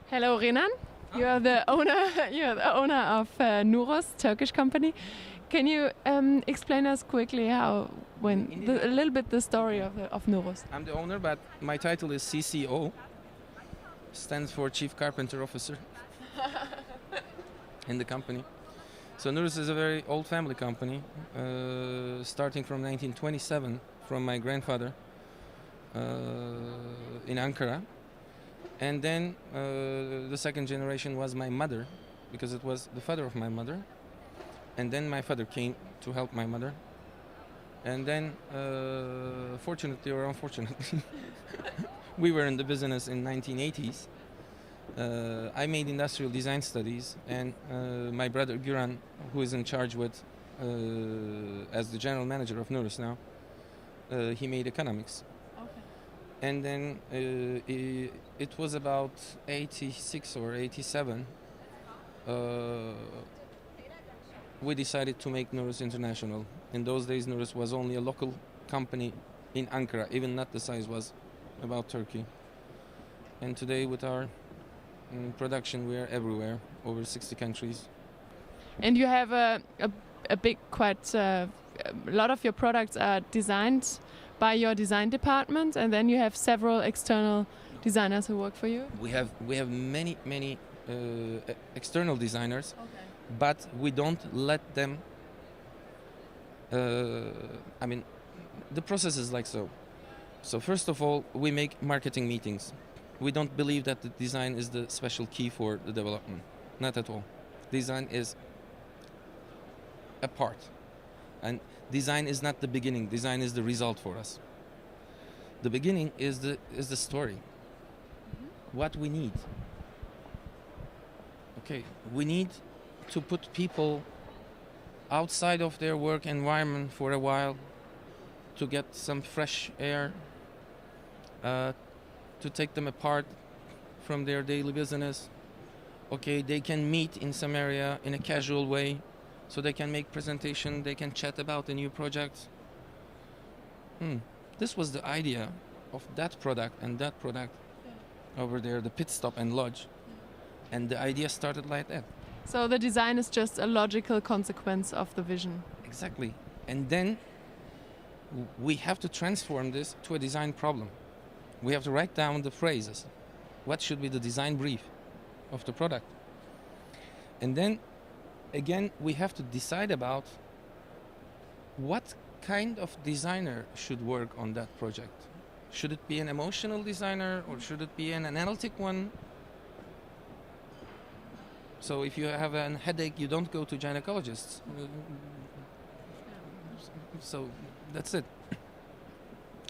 Hello, Renan. You are the owner. You are the owner of Nurus, Turkish company. Can you explain us quickly a little bit the story of Nurus? I'm the owner, but my title is CCO. Stands for Chief Carpenter Officer in the company. So Nurus is a very old family company, starting from 1927 from my grandfather in Ankara. And then the second generation was my mother, because it was the father of my mother. And then my father came to help my mother. And then, fortunately or unfortunately, we were in the business in 1980s. I made industrial design studies, and my brother Güran, who is in charge with as the general manager of Nurus now, he made economics. And then it was about 86 or 87. We decided to make Nurus international. In those days, Nurus was only a local company in Ankara, even not the size was about Turkey. And today, with our production, we are everywhere, over 60 countries. And you have a big, quite a lot of your products are designed by your design department, and then you have several external designers who work for you. We have many external designers, but we don't let them. The process is like so. So first of all, we make marketing meetings. We don't believe that the design is the special key for the development. Not at all. Design is a part. And design is not the beginning. Design is the result for us. The beginning is the story. What we need. Okay, we need to put people outside of their work environment for a while, to get some fresh air, to take them apart from their daily business. Okay, they can meet in some area in a casual way, so they can make presentation, they can chat about a new project. This was the idea of that product and that product over there, the pit stop and lodge. And the idea started like that. So the design is just a logical consequence of the vision. Exactly. And then we have to transform this to a design problem. We have to write down the phrases. What should be the design brief of the product? And then again, we have to decide about what kind of designer should work on that project. Should it be an emotional designer, or should it be an analytic one? So if you have a headache, you don't go to gynecologists. So that's it.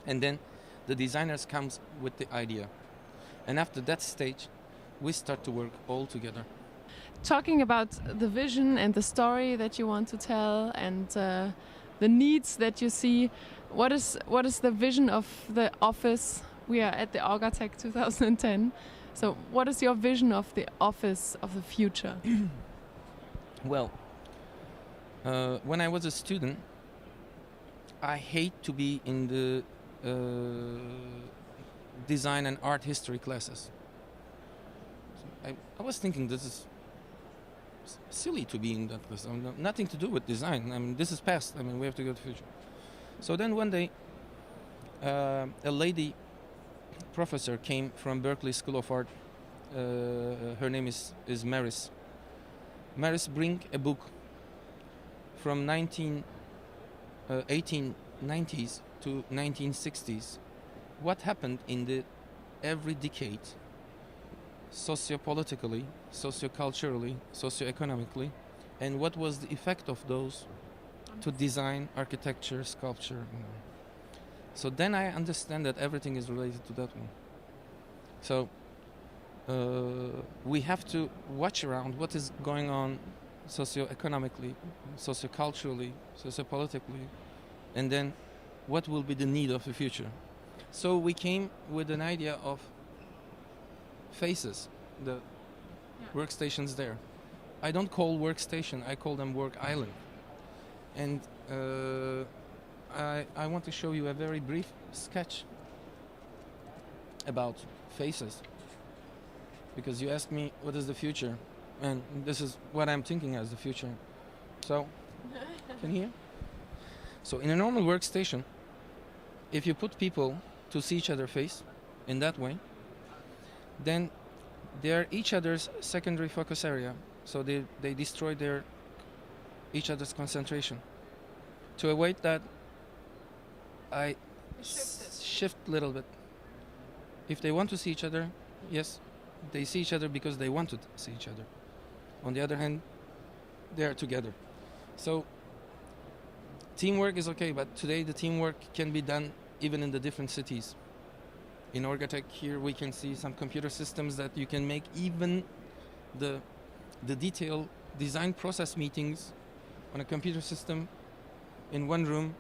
And then the designers comes with the idea. And after that stage, we start to work all together. Talking about the vision and the story that you want to tell, and the needs that you see, what is the vision of the office? We are at the Orgatec 2010. So what is your vision of the office of the future? Well, when I was a student, I hate to be in the design and art history classes. I was thinking this is silly to be in that class. Nothing to do with design. I mean, this is past. I mean, we have to go to the future. So then one day, a lady professor came from Berkeley School of Art. Her name is Maris. Maris bring a book from 1890s to 1960s. What happened in every decade, sociopolitically, socioculturally, socioeconomically, and what was the effect of those to design, architecture, sculpture. So then I understand that everything is related to that one. So we have to watch around what is going on socioeconomically, socioculturally, sociopolitically, and then what will be the need of the future. So we came with an idea of faces, the workstations there. I don't call workstation, I call them work island. And I want to show you a very brief sketch about faces. because you asked me what is the future, and this is what I'm thinking as the future. So, can you hear? So in a normal workstation, if you put people to see each other face in that way, then they're each other's secondary focus area. So they destroy each other's concentration. To avoid that, I shift a little bit. If they want to see each other, yes, they see each other because they want to see each other. On the other hand, they are together. So teamwork is okay, but today the teamwork can be done even in the different cities. In Orgatec here we can see some computer systems that you can make even the detailed design process meetings on a computer system in one room,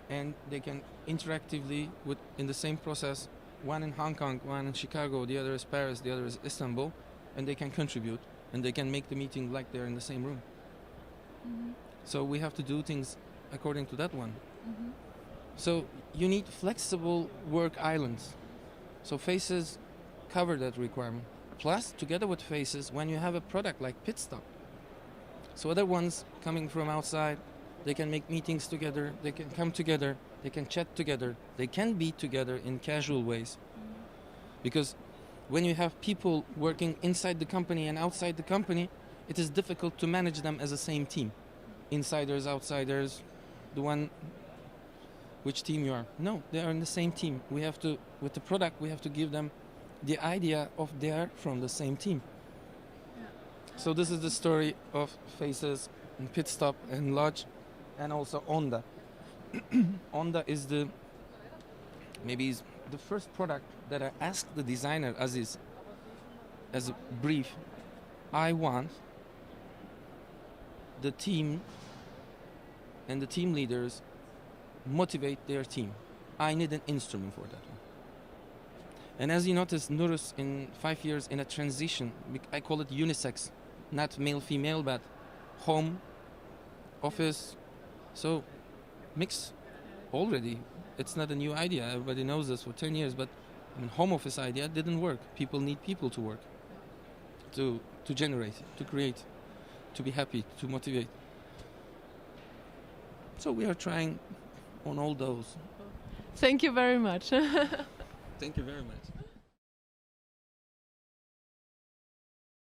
and they can interactively in the same process, one in Hong Kong, one in Chicago, the other is Paris, the other is Istanbul, and they can contribute and they can make the meeting like they're in the same room. Mm-hmm. So we have to do things according to that one. Mm-hmm. So you need flexible work islands. So Faces cover that requirement. Plus, together with Faces, when you have a product like Pit Stop, so other ones coming from outside, they can make meetings together, they can come together, they can chat together, they can be together in casual ways. Because when you have people working inside the company and outside the company, it is difficult to manage them as a same team. Insiders, outsiders, the one, which team you are. No, they are in the same team. We have to, with the product, we have to give them the idea of they are from the same team. So this is the story of Faces and Pit Stop and Lodge, and also Onda. Onda is the first product that I asked the designer Aziz as a brief. I want the team and the team leaders motivate their team. I need an instrument for that one. And as you notice, Nurus in 5 years in a transition, I call it unisex, not male-female, but home, office, so mix already. It's not a new idea, everybody knows this for 10 years, but home office idea didn't work. People need people to work, to generate, to create, to be happy, to motivate. So we are trying on all those. Thank you very much. Thank you very much.